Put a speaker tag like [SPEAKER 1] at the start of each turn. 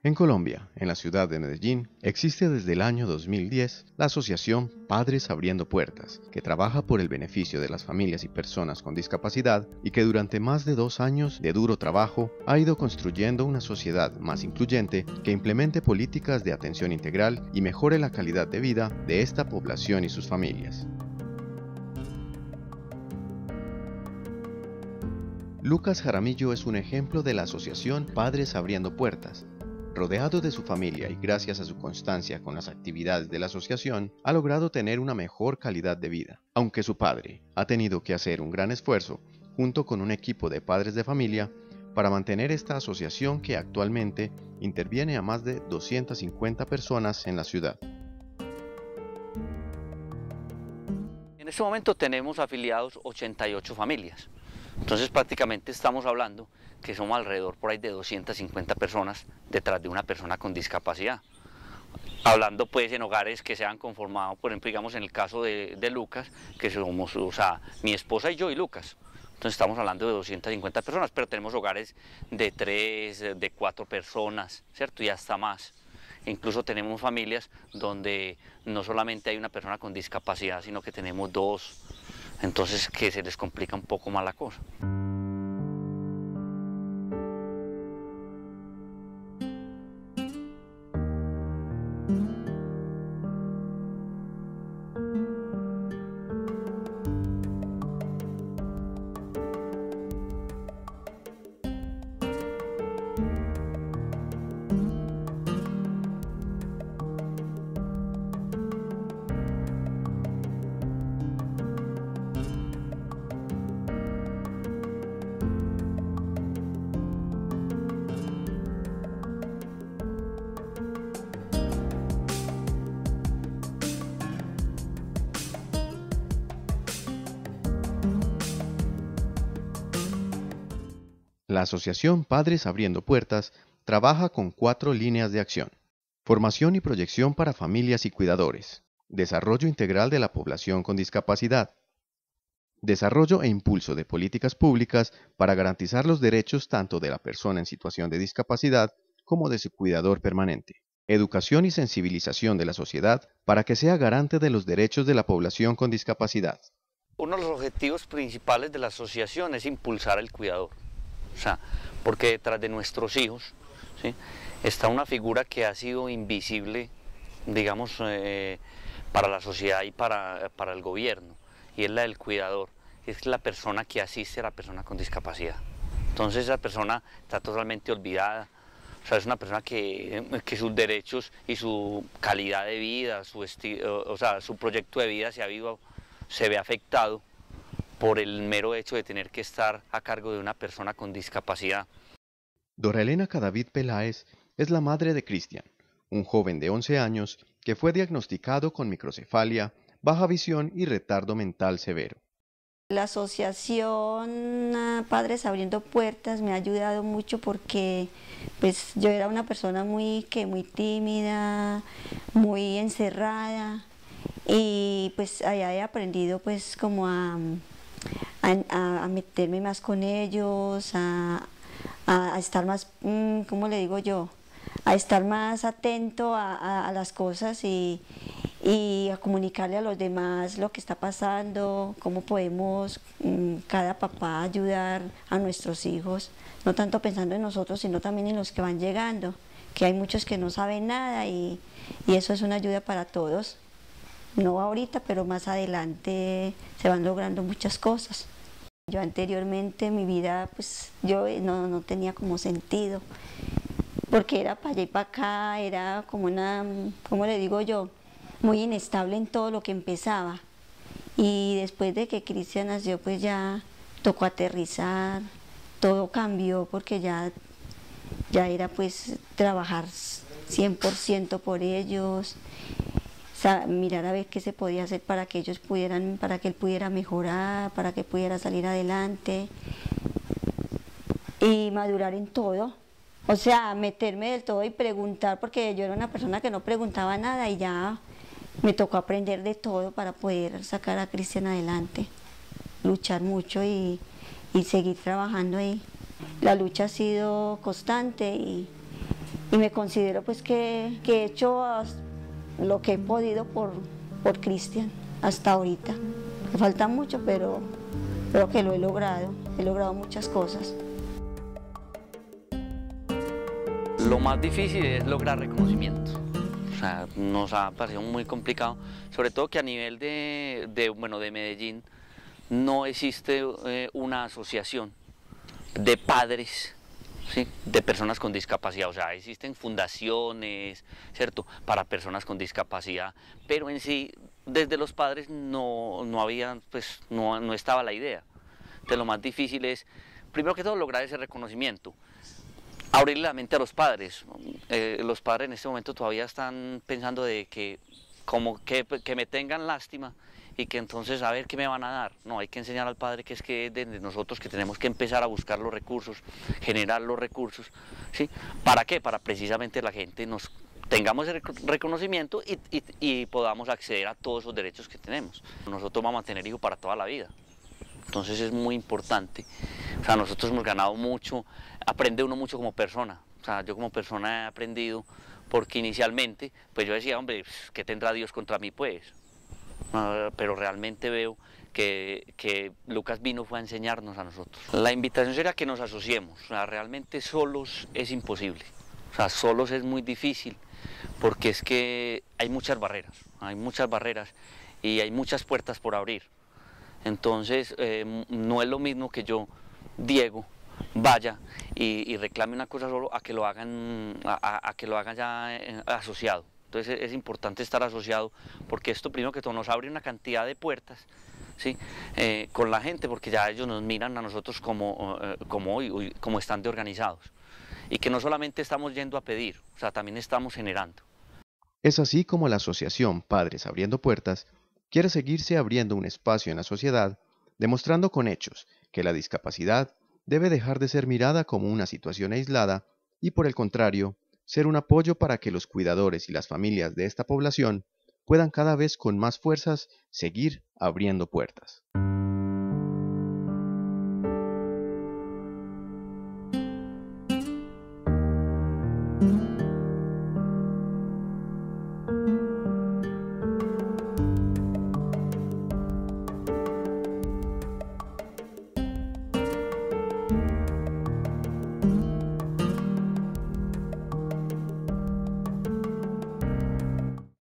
[SPEAKER 1] En Colombia, en la ciudad de Medellín, existe desde el año 2010 la asociación Padres Abriendo Puertas, que trabaja por el beneficio de las familias y personas con discapacidad y que durante más de 2 años de duro trabajo ha ido construyendo una sociedad más incluyente que implemente políticas de atención integral y mejore la calidad de vida de esta población y sus familias. Lucas Jaramillo es un ejemplo de la asociación Padres Abriendo Puertas. Rodeado de su familia y gracias a su constancia con las actividades de la asociación, ha logrado tener una mejor calidad de vida. Aunque su padre ha tenido que hacer un gran esfuerzo, junto con un equipo de padres de familia, para mantener esta asociación que actualmente interviene a más de 250 personas en la ciudad.
[SPEAKER 2] En este momento tenemos afiliados 88 familias. Entonces prácticamente estamos hablando que somos alrededor por ahí de 250 personas detrás de una persona con discapacidad. Hablando pues en hogares que se han conformado, por ejemplo, digamos en el caso de Lucas, que somos, o sea, mi esposa y yo y Lucas. Entonces estamos hablando de 250 personas, pero tenemos hogares de 3, de 4 personas, ¿cierto? Y hasta más. Incluso tenemos familias donde no solamente hay una persona con discapacidad, sino que tenemos 2. Entonces que se les complica un poco más la cosa.
[SPEAKER 1] La Asociación Padres Abriendo Puertas trabaja con 4 líneas de acción: formación y proyección para familias y cuidadores, desarrollo integral de la población con discapacidad, desarrollo e impulso de políticas públicas para garantizar los derechos tanto de la persona en situación de discapacidad como de su cuidador permanente, educación y sensibilización de la sociedad para que sea garante de los derechos de la población con discapacidad.
[SPEAKER 2] Uno de los objetivos principales de la asociación es impulsar al cuidador. O sea, porque detrás de nuestros hijos, ¿sí?, está una figura que ha sido invisible, digamos, para la sociedad y para el gobierno, y es la del cuidador. Es la persona que asiste a la persona con discapacidad. Entonces esa persona está totalmente olvidada. O sea, es una persona que sus derechos y su calidad de vida, o sea, su proyecto de vida se ve afectado por el mero hecho de tener que estar a cargo de una persona con discapacidad.
[SPEAKER 1] Dora Elena Cadavid Peláez es la madre de Cristian, un joven de 11 años que fue diagnosticado con microcefalia, baja visión y retardo mental severo.
[SPEAKER 3] La asociación Padres Abriendo Puertas me ha ayudado mucho porque pues, yo era una persona muy tímida, muy encerrada, y pues allá he aprendido pues como a meterme más con ellos, a estar más, ¿cómo le digo yo? A estar más atento a las cosas y a comunicarle a los demás lo que está pasando, cómo podemos cada papá ayudar a nuestros hijos, no tanto pensando en nosotros, sino también en los que van llegando, que hay muchos que no saben nada y eso es una ayuda para todos. No ahorita, pero más adelante se van logrando muchas cosas. Yo anteriormente mi vida, pues yo no tenía como sentido, porque era para allá y para acá, era como una, ¿cómo le digo yo?, muy inestable en todo lo que empezaba. Y después de que Cristian nació, pues ya tocó aterrizar, todo cambió porque ya era pues trabajar 100% por ellos, mirar a ver qué se podía hacer para que ellos pudieran, para que él pudiera mejorar, para que pudiera salir adelante y madurar en todo. O sea, meterme del todo y preguntar, porque yo era una persona que no preguntaba nada y ya me tocó aprender de todo para poder sacar a Cristian adelante, luchar mucho y seguir trabajando ahí. La lucha ha sido constante y me considero pues que he hecho lo que he podido por Cristian hasta ahorita. Me falta mucho, pero creo que lo he logrado muchas cosas.
[SPEAKER 2] Lo más difícil es lograr reconocimiento. O sea, nos ha parecido muy complicado, sobre todo que a nivel de Medellín no existe una asociación de padres, ¿sí?, de personas con discapacidad. O sea, existen fundaciones, ¿cierto?, para personas con discapacidad, pero en sí, desde los padres no estaba la idea. Entonces lo más difícil es, primero que todo, lograr ese reconocimiento. Abrirle la mente a los padres. Los padres en este momento todavía están pensando de que me tengan lástima y que entonces a ver qué me van a dar. No, hay que enseñar al padre que es que desde nosotros que tenemos que empezar a buscar los recursos, generar los recursos, ¿sí? ¿Para qué? Para precisamente la gente tengamos el reconocimiento y podamos acceder a todos esos derechos que tenemos. Nosotros vamos a tener hijos para toda la vida. Entonces es muy importante. O sea, nosotros hemos ganado mucho, aprende uno mucho como persona. O sea, yo como persona he aprendido, porque inicialmente, pues yo decía, hombre, ¿qué tendrá Dios contra mí, pues? Pero realmente veo que Lucas fue a enseñarnos a nosotros. La invitación sería que nos asociemos. O sea, realmente solos es imposible. O sea, solos es muy difícil, porque es que hay muchas barreras y hay muchas puertas por abrir. Entonces, no es lo mismo que yo, Diego, vaya y reclame una cosa solo a que lo hagan, a que lo hagan ya asociado. Entonces es importante estar asociado, porque esto primero que todo nos abre una cantidad de puertas, ¿sí?, con la gente, porque ya ellos nos miran a nosotros como están de organizados. Y que no solamente estamos yendo a pedir, o sea, también estamos generando.
[SPEAKER 1] Es así como la asociación Padres Abriendo Puertas quiere seguirse abriendo un espacio en la sociedad, demostrando con hechos que la discapacidad debe dejar de ser mirada como una situación aislada y, por el contrario, ser un apoyo para que los cuidadores y las familias de esta población puedan cada vez con más fuerzas seguir abriendo puertas.